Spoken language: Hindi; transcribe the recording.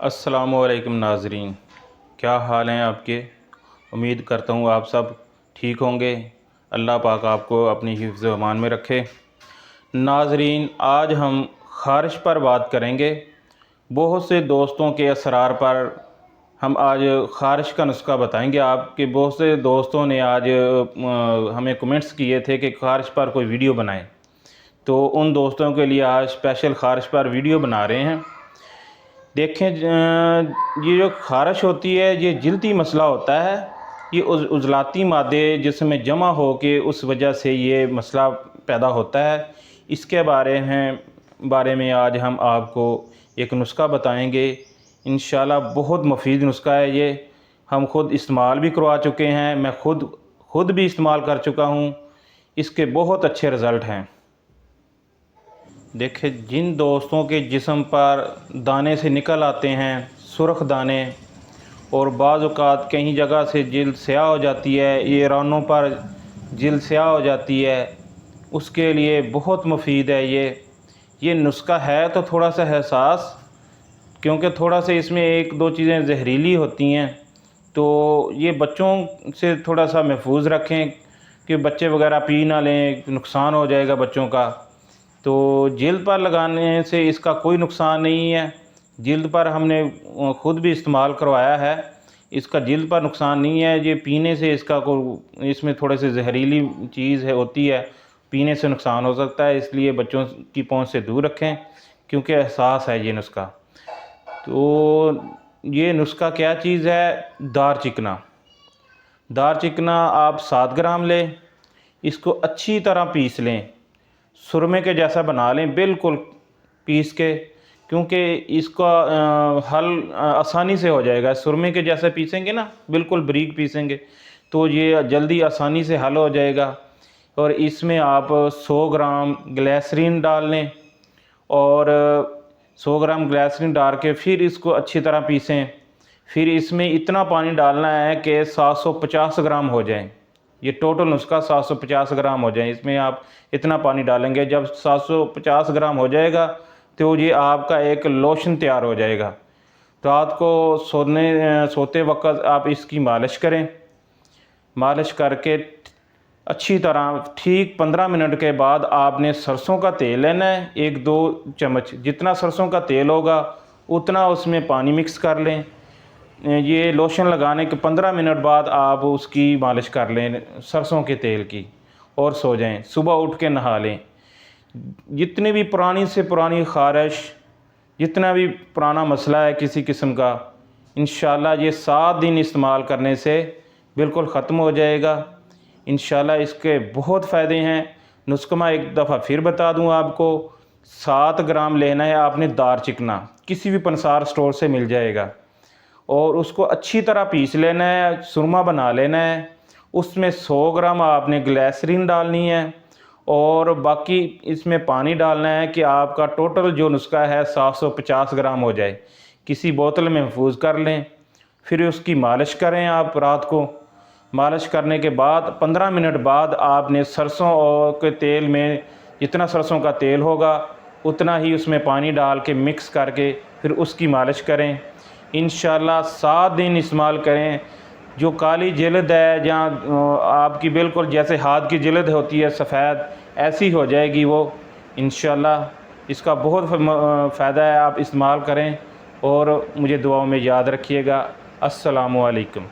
अस्सलामुअलैकुम नाज़रीन, क्या हाल हैं आपके। उम्मीद करता हूँ आप सब ठीक होंगे। अल्लाह पाक आपको अपनी हिफ्ज़ व अमान में रखे। नाज़रीन, आज हम ख़ारिश पर बात करेंगे। बहुत से दोस्तों के असरार पर हम आज ख़ारिश का नुस्खा बताएंगे। आपके बहुत से दोस्तों ने आज हमें कमेंट्स किए थे कि ख़ारिश पर कोई वीडियो बनाएं, तो उन दोस्तों के लिए आज स्पेशल ख़ारिश पर वीडियो बना रहे हैं। देखें, ये जो ख़ारिश होती है ये जिल्दी मसला होता है। ये उज़लाती मादे जिसमें जमा हो के उस वजह से ये मसला पैदा होता है। इसके बारे में आज हम आपको एक नुस्खा बताएंगे। इंशाल्लाह बहुत मुफीद नुस्खा है ये। हम ख़ुद इस्तेमाल भी करवा चुके हैं, मैं ख़ुद भी इस्तेमाल कर चुका हूँ। इसके बहुत अच्छे रिज़ल्ट हैं। देखिए, जिन दोस्तों के जिस्म पर दाने से निकल आते हैं सुर्ख दाने, और बाज़ औक़ात कहीं जगह से जिल्द स्याह हो जाती है, ये रानों पर जिल्द स्याह हो जाती है, उसके लिए बहुत मुफीद है ये नुस्खा। है तो थोड़ा सा हसास, क्योंकि थोड़ा सा इसमें एक दो चीज़ें जहरीली होती हैं, तो ये बच्चों से थोड़ा सा महफूज रखें कि बच्चे वगैरह पी ना लें, नुकसान हो जाएगा बच्चों का। तो जिल्द पर लगाने से इसका कोई नुकसान नहीं है। जिल्द पर हमने ख़ुद भी इस्तेमाल करवाया है, इसका जिल्द पर नुकसान नहीं है। ये पीने से इसमें थोड़े से जहरीली चीज़ होती है, पीने से नुकसान हो सकता है, इसलिए बच्चों की पहुंच से दूर रखें, क्योंकि एहसास है ये नुस्खा। तो ये नुस्खा क्या चीज़ है? दार चिकना आप 7 ग्राम लें, इसको अच्छी तरह पीस लें, सुरमे के जैसा बना लें बिल्कुल पीस के, क्योंकि इसका हल आसानी से हो जाएगा। सुरमे के जैसा पीसेंगे ना, बिल्कुल बारीक पीसेंगे, तो ये जल्दी आसानी से हल हो जाएगा। और इसमें आप 100 ग्राम ग्लिसरीन डाल लें, और 100 ग्राम ग्लिसरीन डाल के फिर इसको अच्छी तरह पीसें। फिर इसमें इतना पानी डालना है कि 750 ग्राम हो जाए। ये टोटल नुस्खा 750 ग्राम हो जाए, इसमें आप इतना पानी डालेंगे। जब 750 ग्राम हो जाएगा तो ये आपका एक लोशन तैयार हो जाएगा। रात को सोते वक्त आप इसकी मालिश करें। मालिश करके अच्छी तरह ठीक 15 मिनट के बाद आपने सरसों का तेल लेना है, 1-2 चम्मच। जितना सरसों का तेल होगा उतना उसमें पानी मिक्स कर लें। ये लोशन लगाने के 15 मिनट बाद आप उसकी मालिश कर लें सरसों के तेल की, और सो जाएं। सुबह उठ के नहा लें। जितनी भी पुरानी से पुरानी ख़ारिश, जितना भी पुराना मसला है किसी किस्म का, इंशाल्लाह ये 7 दिन इस्तेमाल करने से बिल्कुल ख़त्म हो जाएगा। इंशाल्लाह इसके बहुत फ़ायदे हैं। नुस्खा एक दफ़ा फिर बता दूं आपको। 7 ग्राम लेना है आपने दार चिकना, किसी भी पंसार स्टोर से मिल जाएगा, और उसको अच्छी तरह पीस लेना है, सुरमा बना लेना है। उसमें 100 ग्राम आपने ग्लिसरीन डालनी है, और बाकी इसमें पानी डालना है कि आपका टोटल जो नुस्खा है 750 ग्राम हो जाए। किसी बोतल में महफूज कर लें। फिर उसकी मालिश करें आप रात को। मालिश करने के बाद 15 मिनट बाद आपने सरसों के तेल में, जितना सरसों का तेल होगा उतना ही उसमें पानी डाल के मिक्स करके फिर उसकी मालिश करें। इंशाल्लाह 7 दिन इस्तेमाल करें। जो काली जिल्द है, जहाँ आपकी बिल्कुल जैसे हाथ की जिल्द होती है सफ़ेद, ऐसी हो जाएगी वो। इंशाल्लाह इसका बहुत फ़ायदा है, आप इस्तेमाल करें और मुझे दुआओं में याद रखिएगा। अस्सलामु अलैकुम।